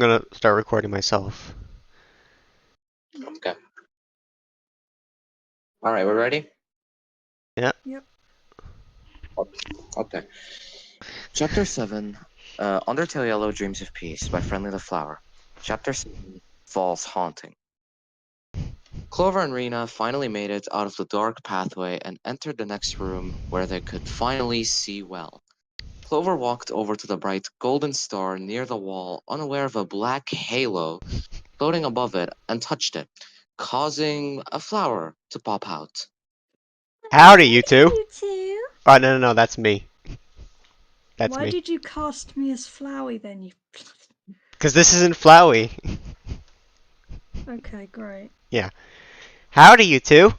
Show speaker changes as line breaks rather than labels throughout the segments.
gonna start recording myself.
Okay. All right, we're ready?
Yeah.
Yep.
Okay. Chapter 7, Undertale Yellow Dreams of Peace by Friendly the Flower. Chapter 7, False Haunting. Clover and Rena finally made it out of the dark pathway and entered the next room where they could finally see well. Clover walked over to the bright golden star near the wall, unaware of a black halo floating above it, and touched it, causing a flower to pop out.
Howdy, you
Howdy,
two.
you two.
Oh, no, that's me. That's
Why
me.
did you cast me as Flowey then, you...
Because this isn't Flowey.
Okay, great.
Yeah. Howdy, you two.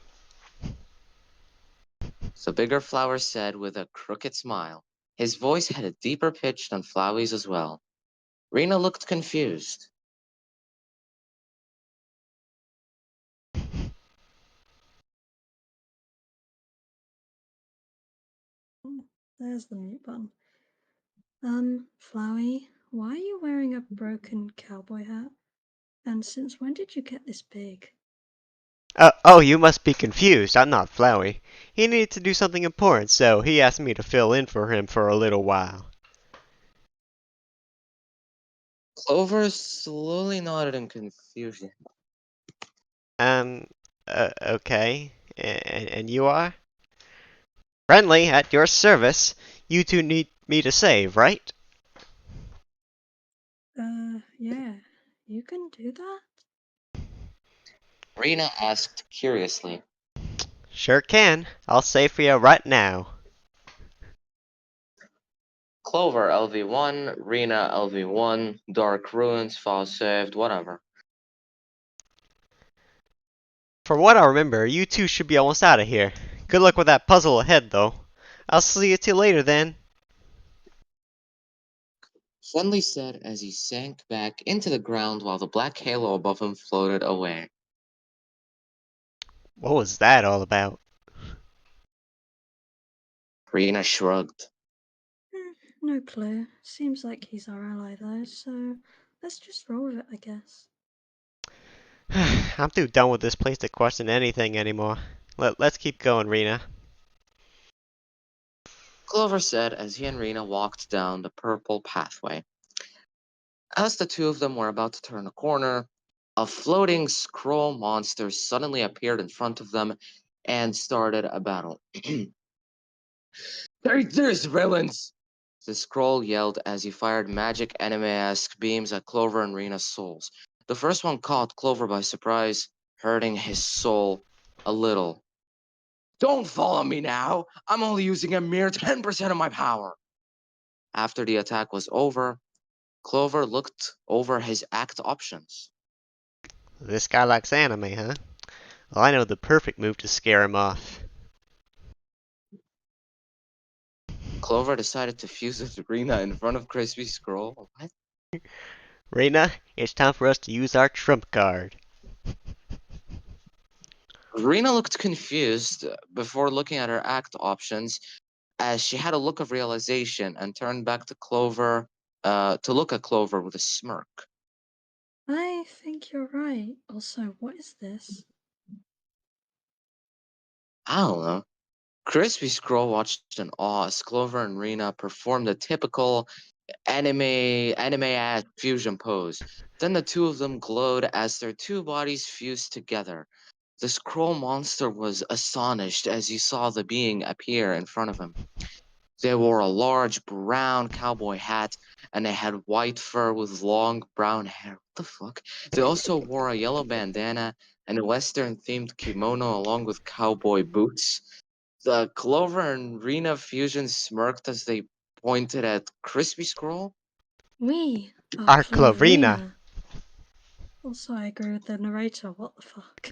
The bigger flower said with a crooked smile. His voice had a deeper pitch than Flowey's as well. Rena looked confused.
There's the mute button. Flowey, why are you wearing a broken cowboy hat? And since when did you get this big?
Oh, you must be confused. I'm not Flowey. He needed to do something important, so he asked me to fill in for him for a little while.
Clover slowly nodded in confusion.
Um, okay. And you are? Friendly, at your service. You two need me to save, right?
Yeah. You can do that?
Rena asked curiously.
Sure can. I'll save for you right now.
Clover LV1, Rena LV1, Dark Ruins, file saved, whatever.
From what I remember, you two should be almost out of here. Good luck with that puzzle ahead, though. I'll see you two later then.
Friendly said as he sank back into the ground while the black halo above him floated away.
What was that all about?
Rena shrugged.
No clue. Seems like he's our ally though, so let's just roll with it, I guess.
I'm too done with this place to question anything anymore. Let's keep going, Rena.
Clover said as he and Rena walked down the purple pathway. As the two of them were about to turn a corner, a floating scroll monster suddenly appeared in front of them and started a battle. Take this, villains! The scroll yelled as he fired magic anime-esque beams at Clover and Rena's souls. The first one caught Clover by surprise, hurting his soul a little. Don't follow me now! I'm only using a mere 10% of my power! After the attack was over, Clover looked over his act options.
This guy likes anime, huh? Well, I know the perfect move to scare him off.
Clover decided to fuse with Rena in front of Crispy Scroll. What?
Rena, it's time for us to use our trump card.
Rena looked confused before looking at her act options as she had a look of realization and turned back to Clover to look at Clover with a smirk.
I think you're right. Also, what is this?
I don't know. Crispy Scroll watched in awe as Clover and Rena performed a typical anime-ass fusion pose. Then the two of them glowed as their two bodies fused together. The scroll monster was astonished as he saw the being appear in front of him. They wore a large brown cowboy hat and they had white fur with long brown hair. What the fuck? They also wore a yellow bandana and a western themed kimono along with cowboy boots. The Clover and Rena fusion smirked as they pointed at Crispy Scroll.
We are
Our Cloverina.
Cloverina. Also, I agree with the narrator. What the fuck?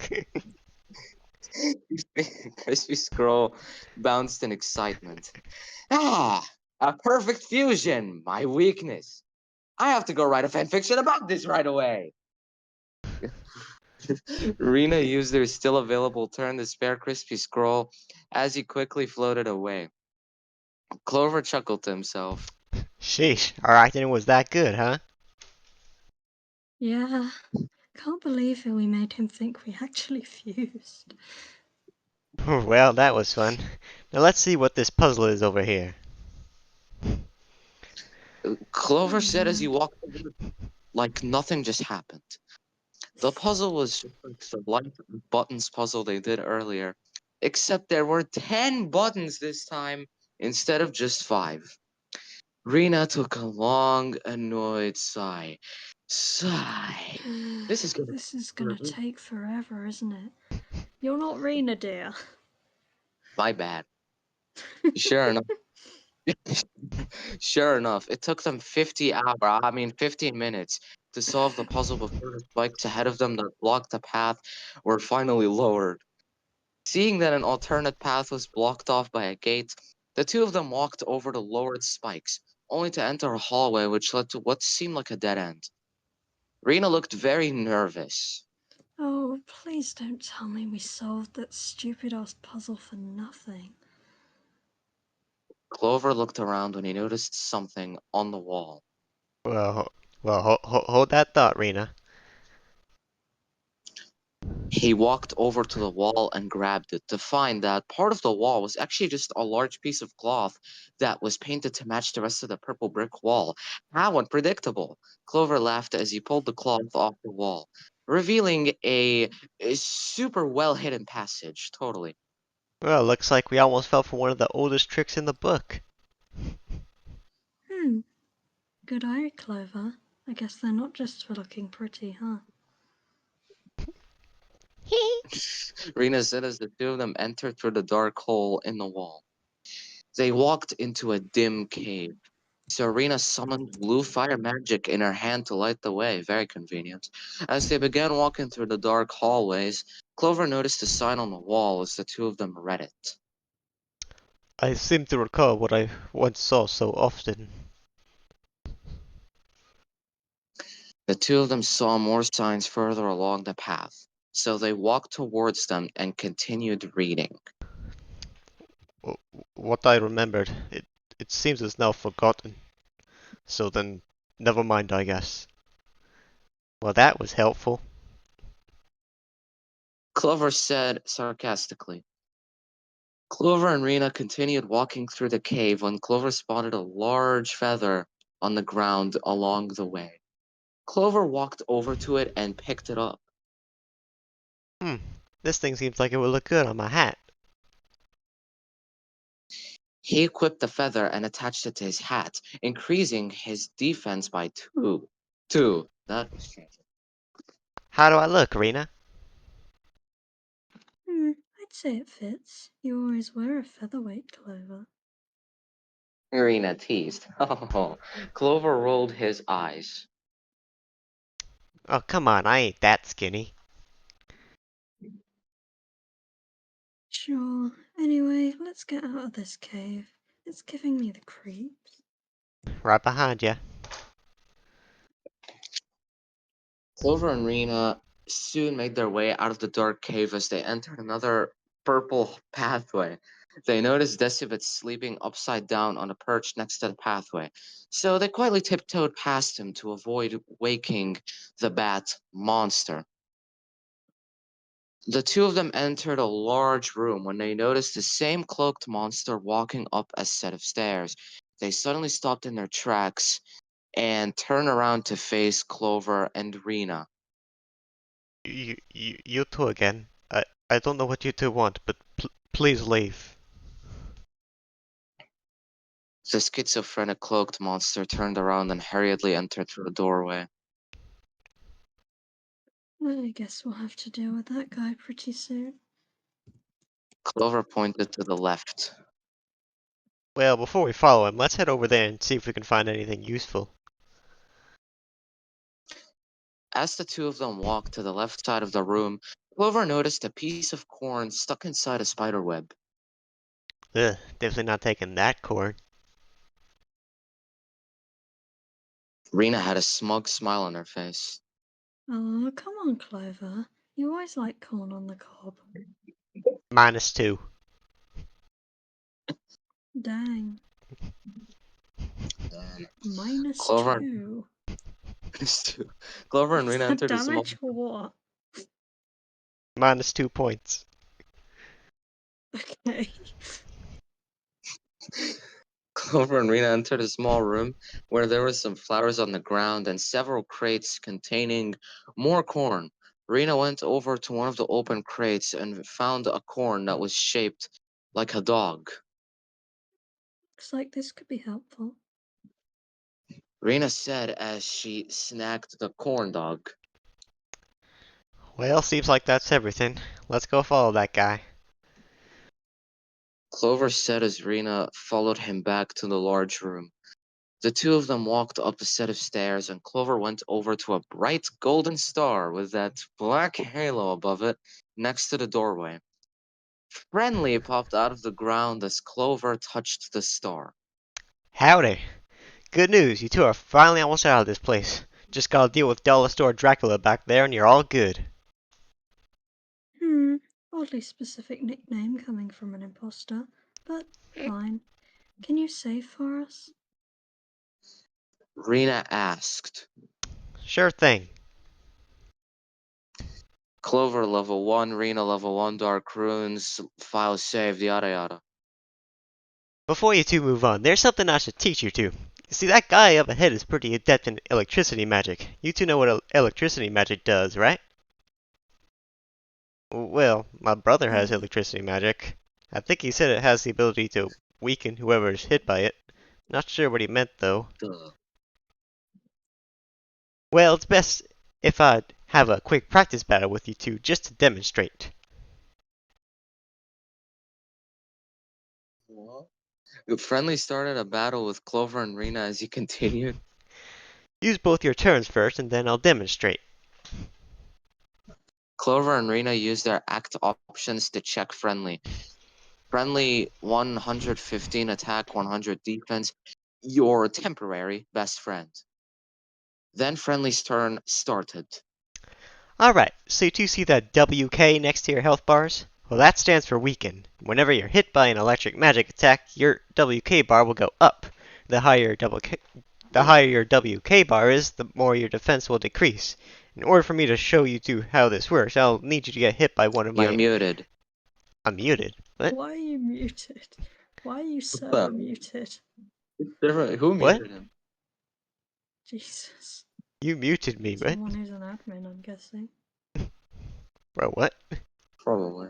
Crispy Scroll bounced in excitement. Ah, a perfect fusion, my weakness. I have to go write a fanfiction about this right away. Rena used her still available turn to spare Crispy Scroll as he quickly floated away. Clover chuckled to himself.
Sheesh, our acting was that good, huh?
Yeah, can't believe it we made him think we actually fused.
Well, that was fun. Now let's see what this puzzle is over here.
Clover
Oh
said as he
no.
walked over, like nothing just happened. The puzzle was just like the light buttons puzzle they did earlier, except there were 10 buttons this time instead of just 5. Rena took a long, annoyed sigh. Sigh. This is gonna
This is gonna
be
take forever, isn't it? You're not Rena, dear.
my bad. Sure enough, sure enough, it took them 15 minutes to solve the puzzle before the spikes ahead of them that blocked the path were finally lowered. Seeing that an alternate path was blocked off by a gate, the two of them walked over the lowered spikes, only to enter a hallway which led to what seemed like a dead end. Rena looked very nervous.
Oh, please don't tell me we solved that stupid ass puzzle for nothing.
Clover looked around when he noticed something on the wall.
Well, hold that thought, Rena.
He walked over to the wall and grabbed it to find that part of the wall was actually just a large piece of cloth that was painted to match the rest of the purple brick wall. How unpredictable! Clover laughed as he pulled the cloth off the wall, revealing a super well hidden passage. Totally.
Well, looks like we almost fell for one of the oldest tricks in the book.
Hmm, good eye, Clover. I guess they're not just for looking pretty, huh?
Rena said as the two of them entered through the dark hole in the wall. They walked into a dim cave. Serena summoned blue fire magic in her hand to light the way. Very convenient. As they began walking through the dark hallways, Clover noticed a sign on the wall as the two of them read it.
I seem to recall what I once saw so often.
The two of them saw more signs further along the path, so they walked towards them and continued reading.
What I remembered, it seems it's now forgotten. So then, never mind, I guess. Well, that was helpful.
Clover said sarcastically. Clover and Rena continued walking through the cave when Clover spotted a large feather on the ground along the way. Clover walked over to it and picked it up.
Hmm, this thing seems like it would look good on my hat.
He equipped the feather and attached it to his hat, increasing his defense by 2. 2. That was strange.
How do I look, Rena?
I'd say it fits. You always wear a featherweight, Clover.
Irina teased. Oh, Clover rolled his eyes.
Oh, come on, I ain't that skinny.
Sure. Anyway, let's get out of this cave. It's giving me the creeps.
Right behind ya.
Clover and Rena soon made their way out of the dark cave as they entered another purple pathway. They noticed Decibit sleeping upside down on a perch next to the pathway, so they quietly tiptoed past him to avoid waking the bat monster. The two of them entered a large room when they noticed the same cloaked monster walking up a set of stairs. They suddenly stopped in their tracks and turned around to face Clover and Rena.
You two again. I don't know what you two want, but please leave.
The schizophrenic cloaked monster turned around and hurriedly entered through the doorway.
I guess we'll have to deal with that guy pretty soon.
Clover pointed to the left.
Well, before we follow him, let's head over there and see if we can find anything useful.
As the two of them walked to the left side of the room, Clover noticed a piece of corn stuck inside a spider web.
Ugh, definitely not taking that cord.
Rena had a smug smile on her face.
Oh, come on, Clover. You always like corn on the cob.
-2.
Dang.
Then
Minus
Clover
two.
-2. Clover and
Is
Rena
that
entered a small
damage or what?
Minus 2 points.
Okay.
Clover and Rena entered a small room where there were some flowers on the ground and several crates containing more corn. Rena went over to one of the open crates and found a corn that was shaped like a dog.
Looks like this could be helpful.
Rena said as she snagged the corn dog.
Well, seems like that's everything. Let's go follow that guy.
Clover said as Rena followed him back to the large room. The two of them walked up a set of stairs, and Clover went over to a bright golden star with that black halo above it next to the doorway. Friendly popped out of the ground as Clover touched the star.
Howdy. Good news, you two are finally almost out of this place. Just gotta deal with Dollar Dracula back there and you're all good.
Hmm, oddly specific nickname coming from an imposter, but fine. Can you save for us?
Rena asked.
Sure thing.
Clover level 1, Rena level 1, Dark Runes, file saved, yada yada.
Before you two move on, there's something I should teach you two. You see, that guy up ahead is pretty adept in electricity magic. You two know what electricity magic does, right? Well, my brother has electricity magic. I think he said it has the ability to weaken whoever is hit by it. Not sure what he meant, though.
Duh.
Well, it's best if I have a quick practice battle with you two just to demonstrate.
What? Friendly started a battle with Clover and Rena as he continued.
Use both your turns first, and then I'll demonstrate.
Clover and Rena used their act options to check Friendly. Friendly 115 attack, 100 defense. Your temporary best friend. Then Friendly's turn started.
Alright, so you two see that WK next to your health bars? Well, that stands for weaken. Whenever you're hit by an electric magic attack, your WK bar will go up. The higher your WK bar is, the more your defense will decrease. In order for me to show you two how this works, I'll need you to get hit by one of
You're
my...
muted.
I'm muted. What?
Why are you muted? Why are you
What's
server
that?
muted?
It's different. Who
What?
muted him?
Jesus.
You muted me, what?
Someone who's an admin, I'm guessing.
Bro, what?
Probably.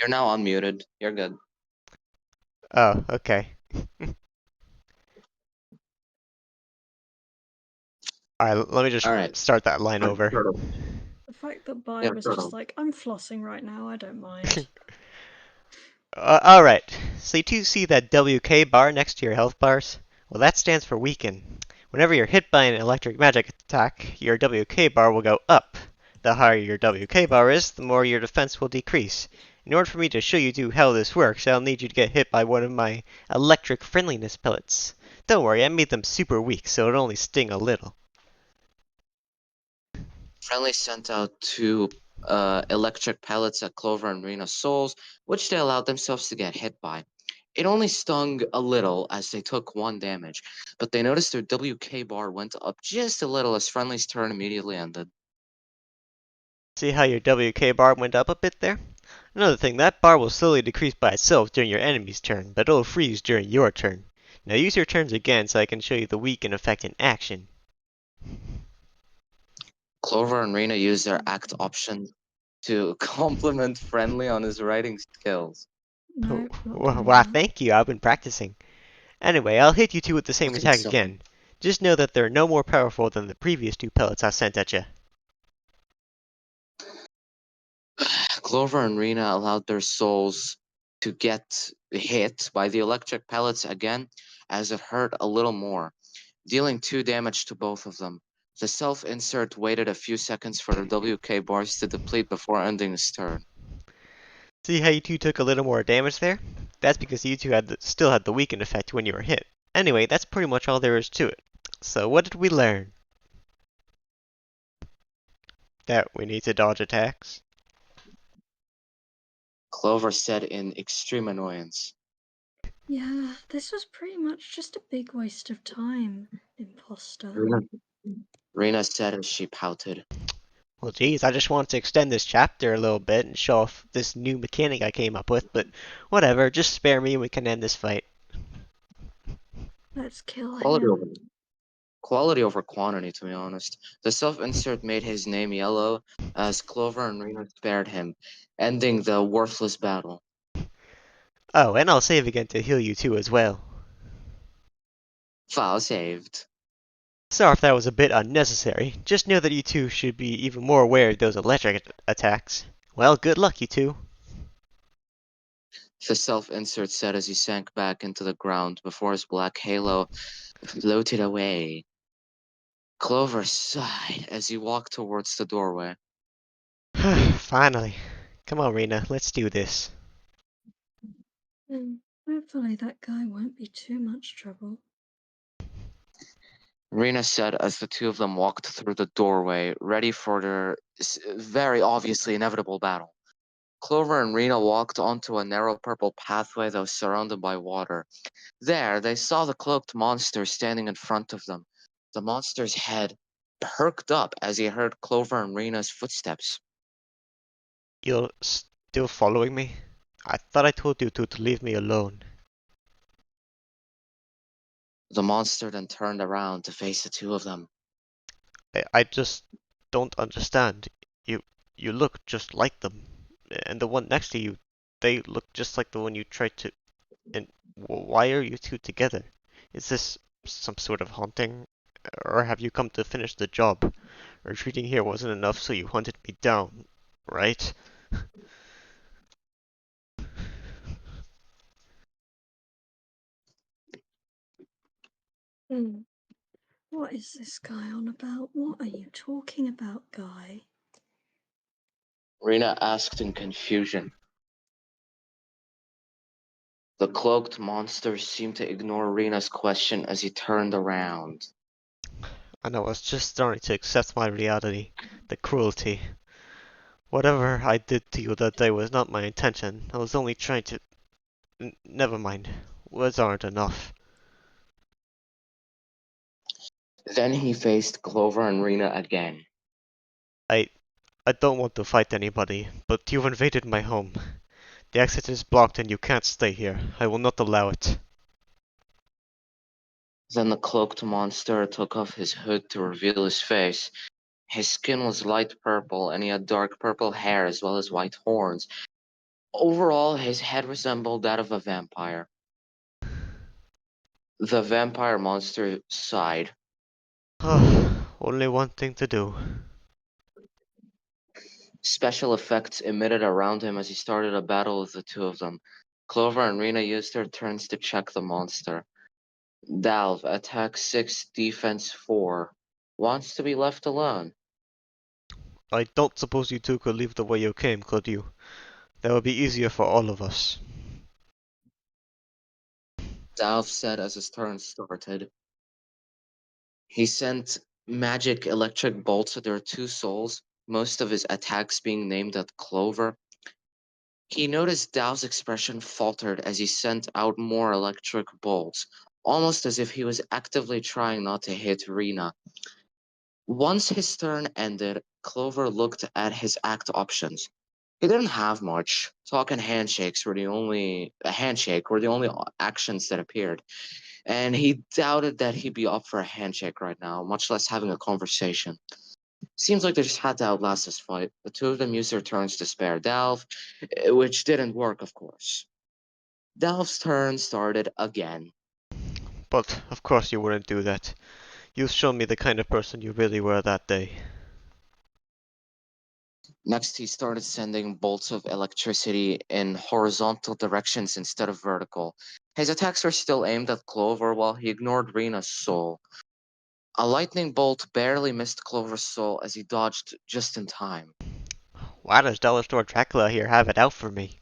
You're now unmuted. You're good.
Oh, okay. Alright, let me just
Alright.
start that line over.
The fact that Bai
Yeah,
was
start
just
over.
like, I'm flossing right now, I don't mind.
Alright, so you two see that WK bar next to your health bars? Well, that stands for weaken. Whenever you're hit by an electric magic attack, your WK bar will go up. The higher your WK bar is, the more your defense will decrease. In order for me to show you two how this works, I'll need you to get hit by one of my electric friendliness pellets. Don't worry, I made them super weak, so it'll only sting a little.
Friendly sent out two electric pellets at Clover and Rena's souls, which they allowed themselves to get hit by. It only stung a little as they took 1 damage, but they noticed their WK bar went up just a little as Friendly's turn immediately ended.
See how your WK bar went up a bit there? Another thing, that bar will slowly decrease by itself during your enemy's turn, but it'll freeze during your turn. Now use your turns again so I can show you the weaken effect in action.
Clover and Rena used their act option to compliment Friendly on his writing skills.
Nope, not doing
Why,
that.
thank you, I've been practicing. Anyway, I'll hit you two with the same
Okay,
attack
so
again. Just know that they're no more powerful than the previous two pellets I sent at you.
Clover and Rena allowed their souls to get hit by the electric pellets again as it hurt a little more, dealing 2 damage to both of them. The self insert waited a few seconds for the WK bars to deplete before ending his turn.
See how you two took a little more damage there? That's because you two still had the weaken effect when you were hit. Anyway, that's pretty much all there is to it. So what did we learn? That we need to dodge attacks?
Clover said in extreme annoyance.
Yeah, this was pretty much just a big waste of time, imposter.
Rena said as she pouted.
Well, geez, I just wanted to extend this chapter a little bit and show off this new mechanic I came up with, but whatever, just spare me and we can end this fight.
Let's kill
Quality over
him.
quality over quantity, to be honest. The self-insert made his name yellow as Clover and Rena spared him, ending the worthless battle.
Oh, and I'll save again to heal you too as well.
File saved.
Sorry if that was a bit unnecessary. Just know that you two should be even more aware of those electric attacks. Well, good luck, you two.
The self-insert said as he sank back into the ground before his black halo floated away. Clover sighed as he walked towards the doorway.
Finally. Come on, Rena, let's do this.
Hopefully that guy won't be too much trouble.
Rena said as the two of them walked through the doorway, ready for their very obviously inevitable battle. Clover and Rena walked onto a narrow purple pathway that was surrounded by water. There, they saw the cloaked monster standing in front of them. The monster's head perked up as he heard Clover and Rena's footsteps.
You're still following me? I thought I told you to leave me alone.
The monster then turned around to face the two of them.
I just don't understand. You you look just like them. And the one next to you, they look just like the one you tried to... And why are you two together? Is this some sort of haunting? Or have you come to finish the job? Retreating here wasn't enough, so you hunted me down, right?
Hmm. What is this guy on about? What are you talking about, guy?
Rena asked in confusion. The cloaked monster seemed to ignore Rena's question as he turned around.
And I was just starting to accept my reality, the cruelty. Whatever I did to you that day was not my intention. I was only trying to... Never mind. Words aren't enough.
Then he faced Clover and Rena again.
I... I don't want to fight anybody, but you've invaded my home. The exit is blocked and you can't stay here. I will not allow it.
Then the cloaked monster took off his hood to reveal his face. His skin was light purple and he had dark purple hair as well as white horns. Overall, his head resembled that of a vampire. The vampire monster sighed.
Only one thing to do.
Special effects emitted around him as he started a battle with the two of them. Clover and Rena used their turns to check the monster. Dalv, attack 6, defense 4. Wants to be left alone.
I don't suppose you two could leave the way you came, could you? That would be easier for all of us.
Dalv said as his turn started. He sent magic electric bolts at their two souls, most of his attacks being named at Clover. He noticed Dalv's expression faltered as he sent out more electric bolts, almost as if he was actively trying not to hit Rena. Once his turn ended, Clover looked at his act options. He didn't have much. Talk and handshakes were the only a handshake were the only actions that appeared, and he doubted that he'd be up for a handshake right now, much less having a conversation. Seems like they just had to outlast this fight. The two of them used their turns to spare Dalv, which didn't work, of course. Dalv's turn started again.
But of course you wouldn't do that. You've shown me the kind of person you really were that day.
Next, he started sending bolts of electricity in horizontal directions instead of vertical. His attacks were still aimed at Clover while he ignored Rena's soul. A lightning bolt barely missed Clover's soul as he dodged just in time.
Why does Dollar Store Dracula here have it out for me?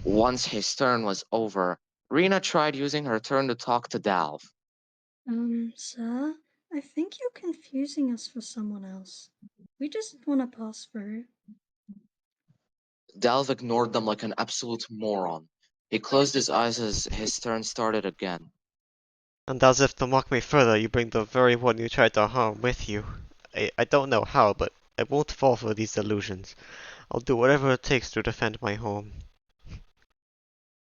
Once his turn was over, Rena tried using her turn to talk to Dalv.
Sir, I think you're confusing us for someone else. We just want to pass through.
Dalv ignored them like an absolute moron. He closed his eyes as his turn started again.
And as if to mock me further, you bring the very one you tried to harm with you. I don't know how, but I won't fall for these delusions. I'll do whatever it takes to defend my home.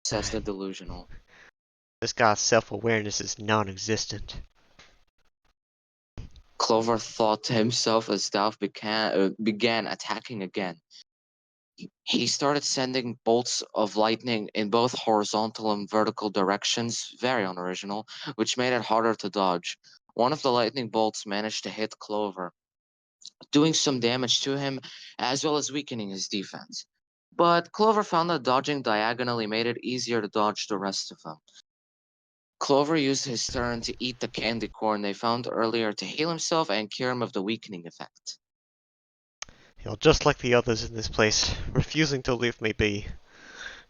Says the delusional.
This guy's self-awareness is non-existent.
Clover thought to himself as Dalv began attacking again. He started sending bolts of lightning in both horizontal and vertical directions, very unoriginal, which made it harder to dodge. One of the lightning bolts managed to hit Clover, doing some damage to him as well as weakening his defense. But Clover found that dodging diagonally made it easier to dodge the rest of them. Clover used his turn to eat the candy corn they found earlier to heal himself and cure him of the weakening effect.
You're just like the others in this place, refusing to leave me be.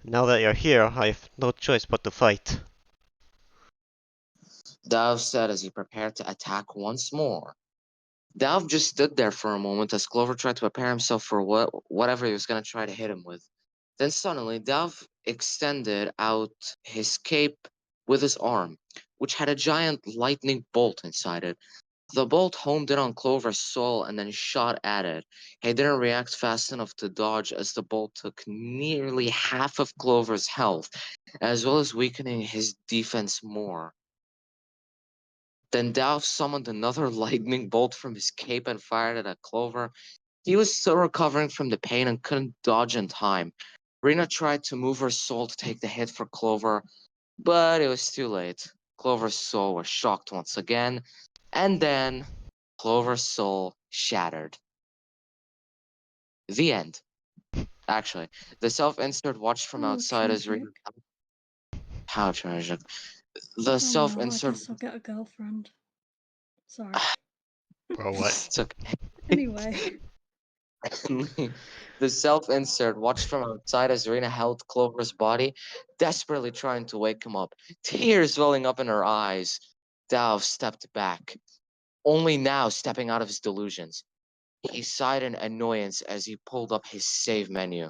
Now that you're here, I have no choice but to fight.
Dav said as he prepared to attack once more. Dav just stood there for a moment as Clover tried to prepare himself for whatever he was going to try to hit him with. Then suddenly, Dav extended out his cape with his arm, which had a giant lightning bolt inside it. The bolt homed in on Clover's soul and then shot at it. He didn't react fast enough to dodge as the bolt took nearly half of Clover's health, as well as weakening his defense more. Then Dalf summoned another lightning bolt from his cape and fired it at Clover. He was still recovering from the pain and couldn't dodge in time. Rena tried to move her soul to take the hit for Clover, but it was too late. Clover's soul was shocked once again, and then Clover's soul shattered. The end. Actually, the self-insert watched from
Oh,
outside as Rena.
tragic.
How tragic. The
Oh well, I
self-insert.
guess I'll get a girlfriend. Sorry.
Bro, what?
It's okay.
Anyway.
The self-insert watched from outside as Rena held Clover's body, desperately trying to wake him up, tears welling up in her eyes. Dalv stepped back, only now stepping out of his delusions. He sighed in annoyance as he pulled up his save menu.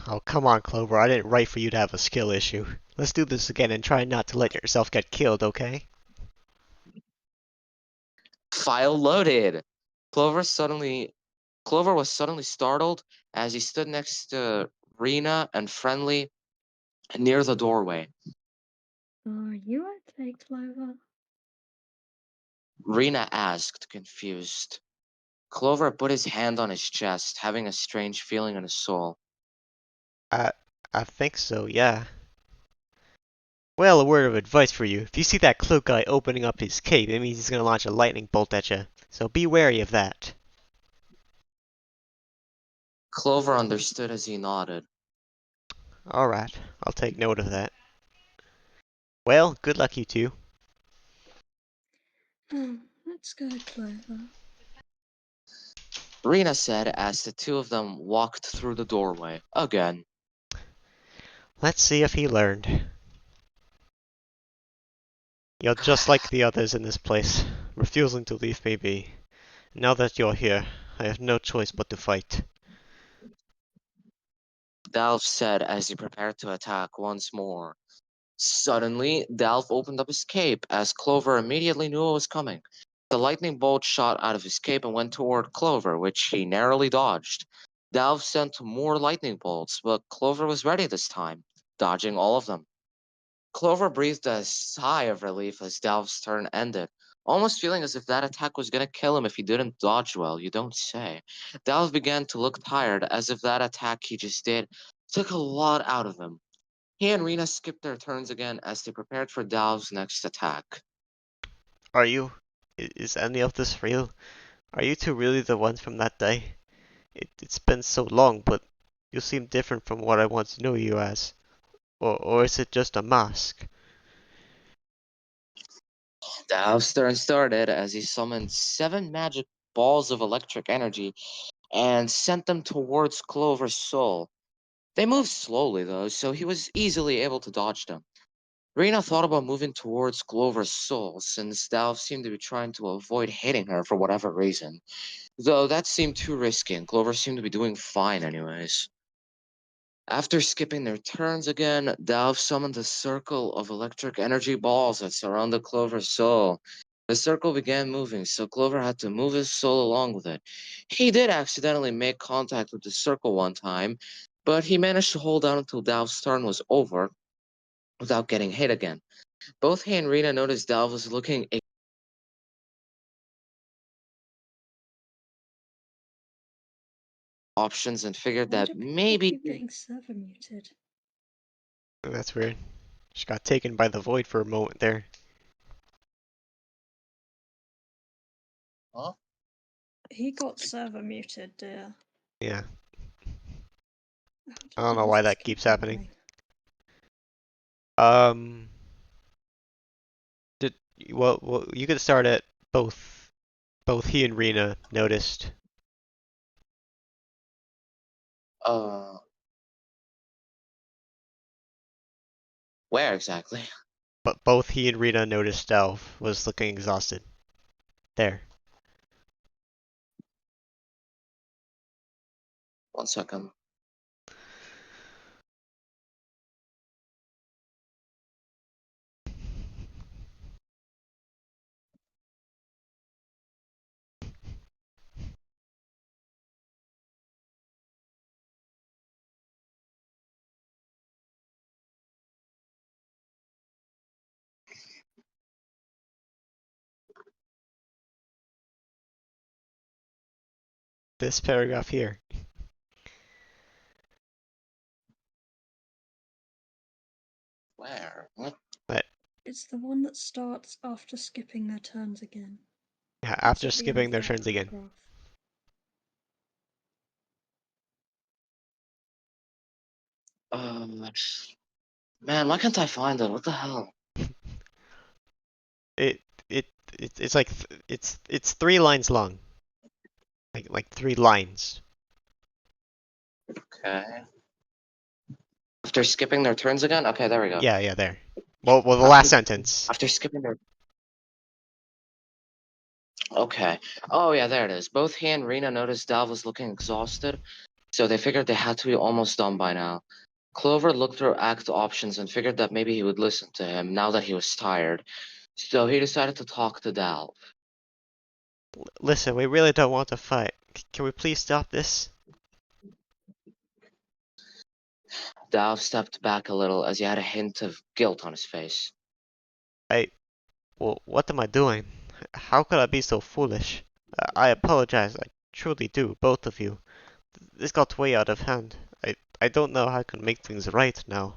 Oh, come on, Clover. I didn't write for you to have a skill issue. Let's do this again and try not to let yourself get killed, okay?
File loaded. Clover was suddenly startled as he stood next to Rena and Friendly near the doorway.
Are you okay, Clover?
Rena asked, confused. Clover put his hand on his chest, having a strange feeling in his soul.
I, I think so, yeah. Well, a word of advice for you. If you see that cloak guy opening up his cape, it means he's gonna launch a lightning bolt at you. So be wary of that.
Clover understood as he nodded.
Alright, I'll take note of that. Well, good luck, you two.
Let's go, Clover.
Rena said as the two of them walked through the doorway. Again.
Let's see if he learned. You're just like the others in this place, refusing to leave me be. Now that you're here, I have no choice but to fight.
Dalf said as he prepared to attack once more. Suddenly, Dalf opened up his cape as Clover immediately knew what was coming. The lightning bolt shot out of his cape and went toward Clover, which he narrowly dodged. Dalf sent more lightning bolts, but Clover was ready this time, dodging all of them. Clover breathed a sigh of relief as Dalv's turn ended, almost feeling as if that attack was going to kill him if he didn't dodge well, you don't say. Dalv began to look tired, as if that attack he just did took a lot out of him. He and Rena skipped their turns again as they prepared for Dalv's next attack.
Are you? Is any of this real? Are you two really the ones from that day? It's been so long, but you seem different from what I once knew you as. Or is it just a mask?
The house turn started as he summoned 7 magic balls of electric energy and sent them towards Clover's soul. They moved slowly, though, so he was easily able to dodge them. Rena thought about moving towards Clover's soul, since Dalv seemed to be trying to avoid hitting her for whatever reason. Though that seemed too risky, and Clover seemed to be doing fine anyways. After skipping their turns again, Dalv summoned a circle of electric energy balls that surrounded Clover's soul. The circle began moving, so Clover had to move his soul along with it. He did accidentally make contact with the circle one time, but he managed to hold on until Dalv's turn was over without getting hit again. Both he and Rena noticed Dalv was looking at options and figured
Why
that
do people
maybe.
keep getting server muted?
That's weird. She got taken by the void for a moment there.
Huh?
He got server muted, dear.
Yeah.
How
I
did
don't know
does
why
this
that
keep
keeps happening.
happening?
Um, did well you could start at both he and Rena noticed,
Uh, where exactly?
but both he and Rena noticed Delve was looking exhausted. There.
One second.
This paragraph here.
Where? What?
But
It's the one that starts after skipping their turns again.
yeah,
It's
after
at the end
skipping
of
their
that
turns again.
paragraph.
Um, man, why can't I find it? What the hell?
It it it's like it's 3 lines long. Like 3 lines.
Okay. After skipping their turns again? Okay, there we go.
Yeah, yeah, there. Well, the
After
last sentence.
after skipping their. Okay. Oh yeah, there it is. Both he and Rena noticed Dal was looking exhausted, so they figured they had to be almost done by now. Clover looked through act options and figured that maybe he would listen to him now that he was tired. So he decided to talk to Dal.
Listen, we really don't want to fight. Can we please stop this?
Dal stepped back a little as he had a hint of guilt on his face.
I Well, what am I doing? How could I be so foolish? I apologize. I truly do, both of you. This got way out of hand. I don't know how I can make things right now.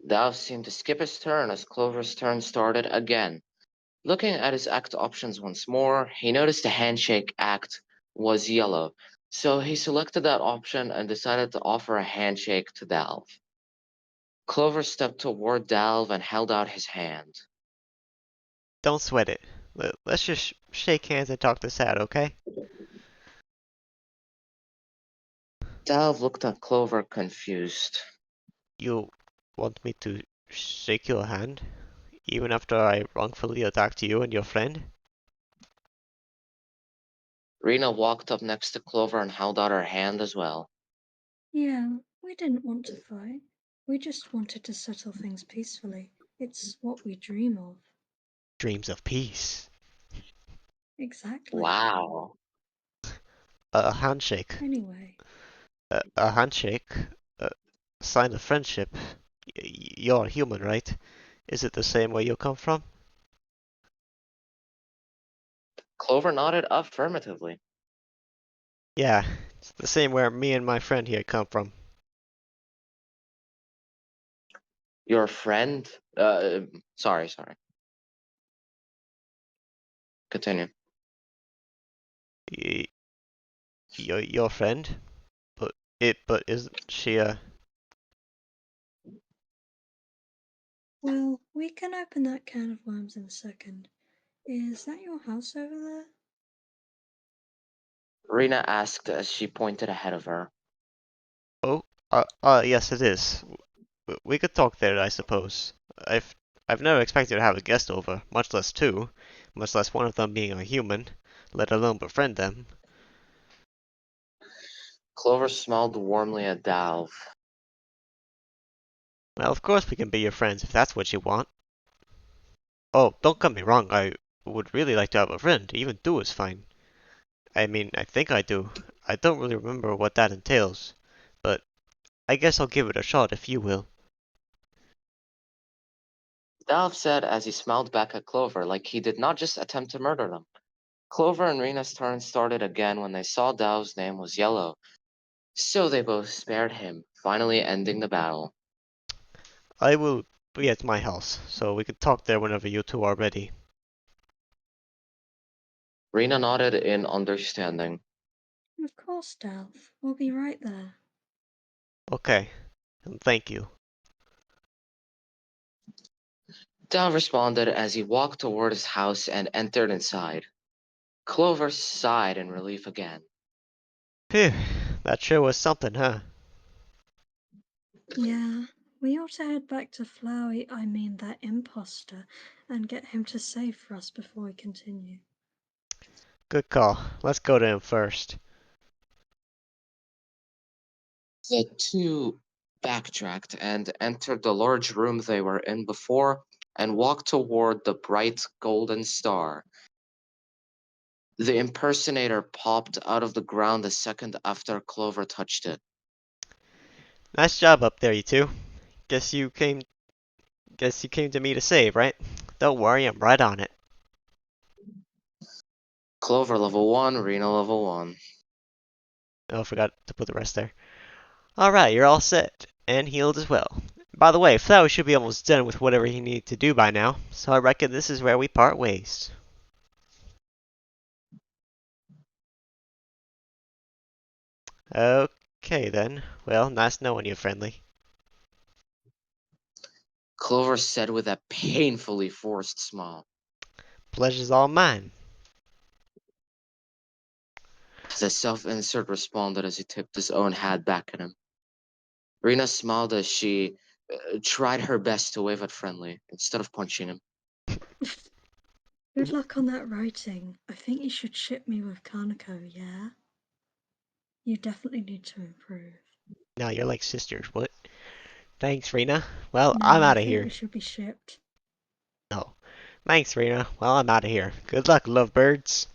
Dal seemed to skip his turn as Clover's turn started again. Looking at his act options once more, he noticed the handshake act was yellow, so he selected that option and decided to offer a handshake to Dalv. Clover stepped toward Dalv and held out his hand.
Don't sweat it. Let's just shake hands and talk this out, okay?
Dalv looked at Clover confused.
You want me to shake your hand? Even after I wrongfully attacked you and your friend?
Rena walked up next to Clover and held out her hand as well.
Yeah, we didn't want to fight. We just wanted to settle things peacefully. It's what we dream of.
Dreams of peace.
Exactly.
Wow.
A handshake.
Anyway,
A handshake? A sign of friendship. You're human, right? Is it the same where you come from?
Clover nodded affirmatively.
Yeah, it's the same where me and my friend here come from.
Your friend? Sorry. Continue.
Y- your friend? But isn't she a...
Well, we can open that can of worms in a second. Is that your house over there?
Rena asked as she pointed ahead of her.
Oh, yes it is. We could talk there, I suppose. I've never expected to have a guest over, much less two, much less one of them being a human, let alone befriend them.
Clover smiled warmly at Dalv.
Well, of course we can be your friends if that's what you want. Oh, don't get me wrong, I would really like to have a friend, even two is fine. I mean, I think I do. I don't really remember what that entails, but I guess I'll give it a shot if you will.
Dalv said as he smiled back at Clover like he did not just attempt to murder them. Clover and Rena's turn started again when they saw Dalv's name was yellow, so they both spared him, finally ending the battle.
I will be at my house, so we can talk there whenever you two are ready.
Rena nodded in understanding.
Of course, Dalf. We'll be right there.
Okay, and thank you.
Dalv responded as he walked toward his house and entered inside. Clover sighed in relief again.
Phew, that sure was something, huh?
Yeah, we ought to head back to Flowey, I mean that imposter, and get him to save for us before we continue.
Good call. Let's go to him first.
The two backtracked and entered the large room they were in before and walked toward the bright golden star. The impersonator popped out of the ground a second after Clover touched it.
Nice job up there, you two. Guess you came to me to save, right? Don't worry, I'm right on it.
Clover level 1, Rena level 1.
Oh, I forgot to put the rest there. Alright, you're all set. And healed as well. By the way, Flower should be almost done with whatever he needs to do by now, so I reckon this is where we part ways. Okay then. Well, nice knowing you, friendly.
Clover said with a painfully forced smile.
Pleasure's all mine.
The self-insert responded as he tipped his own hat back at him. Rena smiled as she tried her best to wave at Friendly instead of punching him.
Good luck on that writing. I think you should ship me with Kaneko, yeah? You definitely need to improve.
Now you're like sisters, what? Thanks, Rena. Well, I'm
No, I
out of
think we
here.
should be shipped.
No. Thanks, Rena. Well, I'm out of here. Good luck, lovebirds.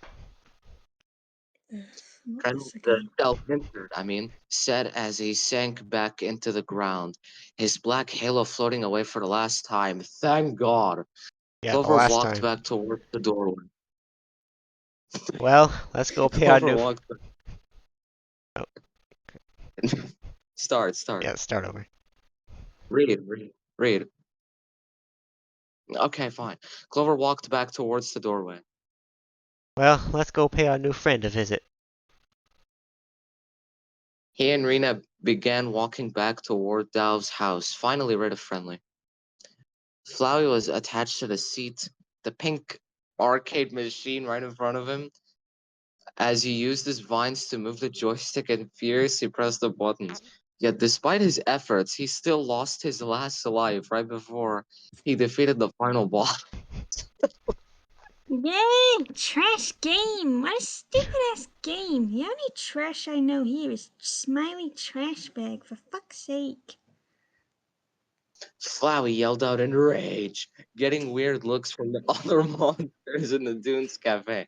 Ugh, not
Friendly,
this
the
again.
self-insert, said as he sank back into the ground, his black halo floating away for the last time. Thank God.
Yeah, the
Clover
last
walked
time.
back towards the doorway.
Well, let's go pay our
Clover
new...
walked.
Oh,
Start.
yeah, start over.
Read. Okay, fine. Clover walked back towards the doorway.
Well, let's go pay our new friend a visit.
He and Rena began walking back toward Dalv's house, finally rid of Friendly. Flowey was attached to the seat, the pink arcade machine right in front of him, as he used his vines to move the joystick and furiously pressed the buttons. Yet, despite his efforts, he still lost his last life right before he defeated the final boss.
Yay! Trash game! What a stupid ass game! The only trash I know here is Smiley Trash Bag, for fuck's sake.
Flowey yelled out in rage, getting weird looks from the other monsters in the Dunes Cafe.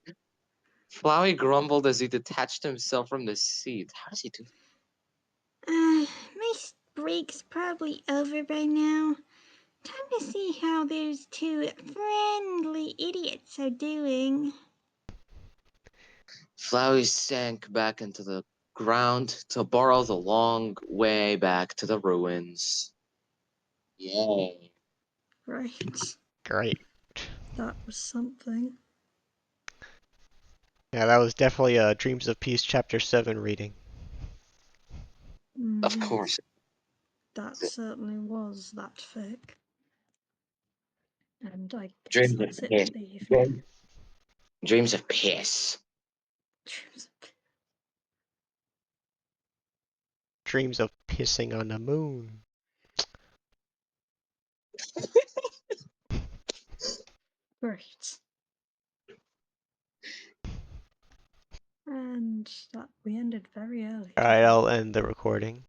Flowey grumbled as he detached himself from the seat. How does he do
My break's probably over by now. Time to see how those two friendly idiots are doing.
Flowey sank back into the ground to borrow the long way back to the ruins. Yay.
Right.
Great.
That was something.
Yeah, that was definitely a Dreams of Peace Chapter 7 reading.
Of
Mhm.
course.
That certainly was that thick. And I guess
Dreams of
that's it
piss.
for the evening.
Dreams of piss.
Dreams of pissing on the moon.
Great. And that we ended very early
Alright,
today.
I'll end the recording.